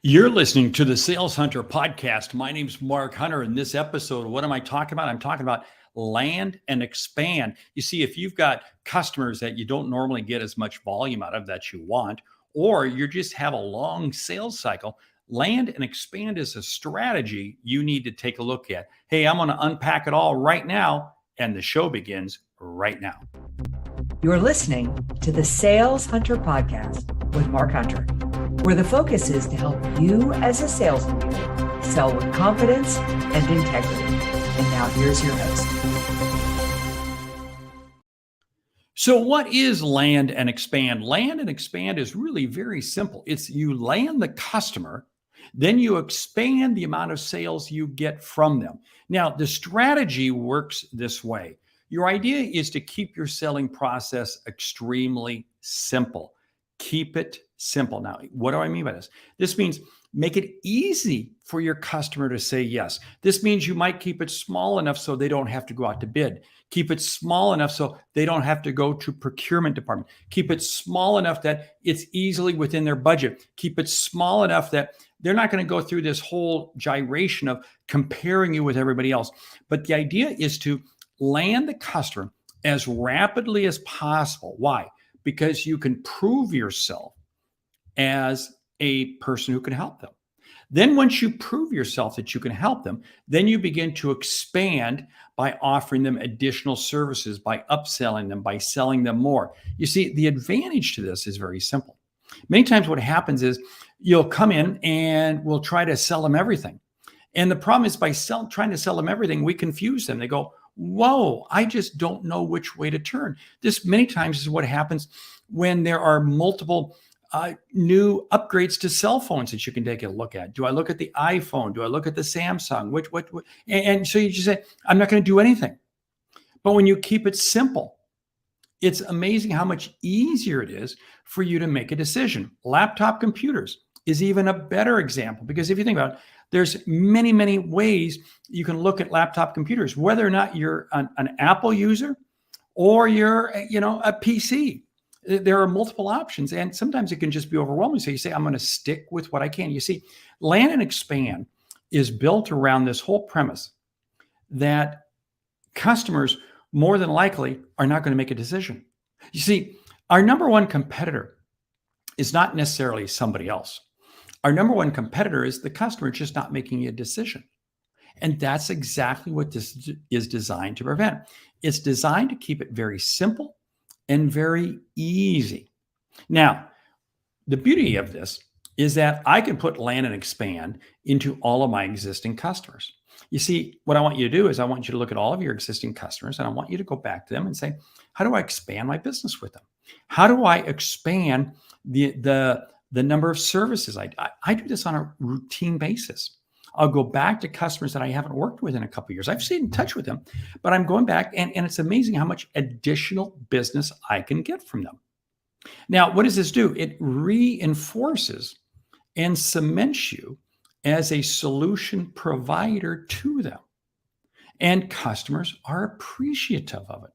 You're listening to the Sales Hunter podcast. My name's Mark Hunter. In this episode, what am I talking about? I'm talking about land and expand. You see, if you've got customers that you don't normally get as much volume out of that you want, or you just have a long sales cycle, land and expand is a strategy you need to take a look at. Hey, I'm going to unpack it all right now, and the show begins right now. You're listening to the Sales Hunter podcast with Mark Hunter, where the focus is to help you as a sales leader sell with confidence and integrity. And now here's your host. So what is land and expand? Land and expand is really very simple. It's you land the customer, then you expand the amount of sales you get from them. Now, the strategy works this way. Your idea is to keep your selling process extremely simple. Keep it simple. Now, what do I mean by this? This means make it easy for your customer to say yes. This means you might keep it small enough so they don't have to go out to bid. Keep it small enough so they don't have to go to procurement department. Keep it small enough that it's easily within their budget. Keep it small enough that they're not going to go through this whole gyration of comparing you with everybody else. But the idea is to land the customer as rapidly as possible. Why? Because you can prove yourself as a person who can help them. Then once you prove yourself that you can help them, then you begin to expand by offering them additional services, by upselling them, by selling them more. You see, the advantage to this is very simple. Many times what happens is you'll come in and we'll try to sell them everything. And the problem is by trying to sell them everything, we confuse them. They go, whoa, I just don't know which way to turn. This many times is what happens when there are multiple new upgrades to cell phones that you can take a look at. Do I look at the iPhone? Do I look at the Samsung? Which? And so you just say, I'm not going to do anything. But when you keep it simple, it's amazing how much easier it is for you to make a decision. Laptop computers is even a better example, because if you think about it, there's many, many ways you can look at laptop computers, whether or not you're an Apple user or you're, a PC. There are multiple options, and sometimes it can just be overwhelming. So you say, I'm going to stick with what I can. You see, land and expand is built around this whole premise that customers more than likely are not going to make a decision. You see, our number one competitor is not necessarily somebody else. Our number one competitor is the customer just not making a decision. And that's exactly what this is designed to prevent. It's designed to keep it very simple and very easy. Now, the beauty of this is that I can put land and expand into all of my existing customers. You see, what I want you to do is I want you to look at all of your existing customers, and I want you to go back to them and say, how do I expand my business with them? How do I expand the number of services? I do this on a routine basis. I'll go back to customers that I haven't worked with in a couple of years. I've stayed in touch with them, but I'm going back, and it's amazing how much additional business I can get from them. Now, what does this do? It reinforces and cements you as a solution provider to them. And customers are appreciative of it.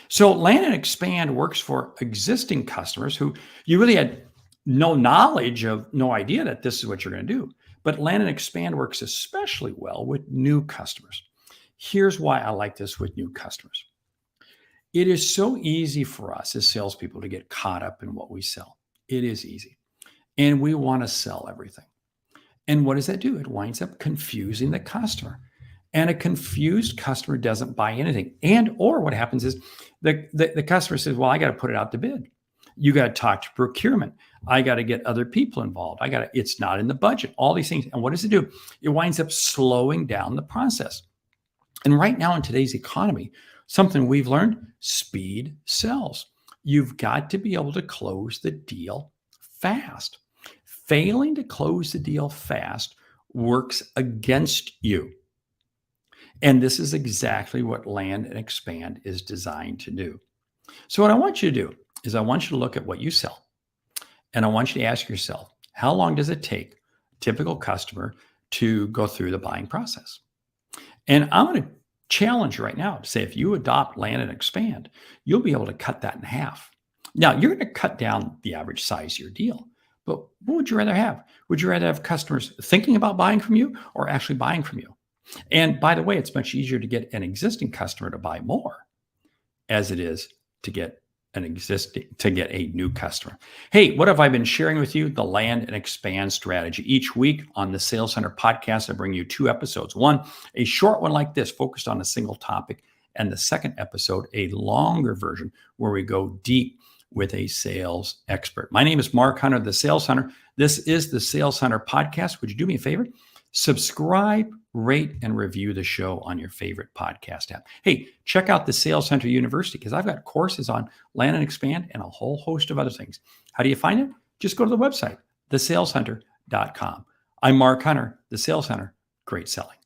So land and expand works for existing customers who you really had no knowledge of, no idea that this is what you're going to do. But land and expand works especially well with new customers. Here's why I like this with new customers. It is so easy for us as salespeople to get caught up in what we sell. It is easy. And we want to sell everything. And what does that do? It winds up confusing the customer. And a confused customer doesn't buy anything. And or what happens is the customer says, well, I got to put it out to bid. You got to talk to procurement. I got to get other people involved. It's not in the budget, all these things. And what does it do? It winds up slowing down the process. And right now in today's economy, something we've learned, speed sells. You've got to be able to close the deal fast. Failing to close the deal fast works against you. And this is exactly what land and expand is designed to do. So what I want you to do is I want you to look at what you sell. And I want you to ask yourself, how long does it take a typical customer to go through the buying process? And I'm going to challenge you right now to say, if you adopt land and expand, you'll be able to cut that in half. Now, you're going to cut down the average size of your deal, But what would you rather have? Would you rather have customers thinking about buying from you or actually buying from you? And by the way, it's much easier to get an existing customer to buy more as it is to get a new customer. Hey, what have I been sharing with you? The land and expand strategy. Each week on the Sales Hunter podcast, I bring you 2 episodes. One, a short one like this, focused on a single topic. And the second episode, a longer version where we go deep with a sales expert. My name is Mark Hunter, the Sales Hunter. This is the Sales Hunter podcast. Would you do me a favor? Subscribe, rate, and review the show on your favorite podcast app. Hey, check out the Sales Hunter University because I've got courses on land and expand and a whole host of other things. How do you find it? Just go to the website, thesaleshunter.com. I'm Mark Hunter, the Sales Hunter. Great selling.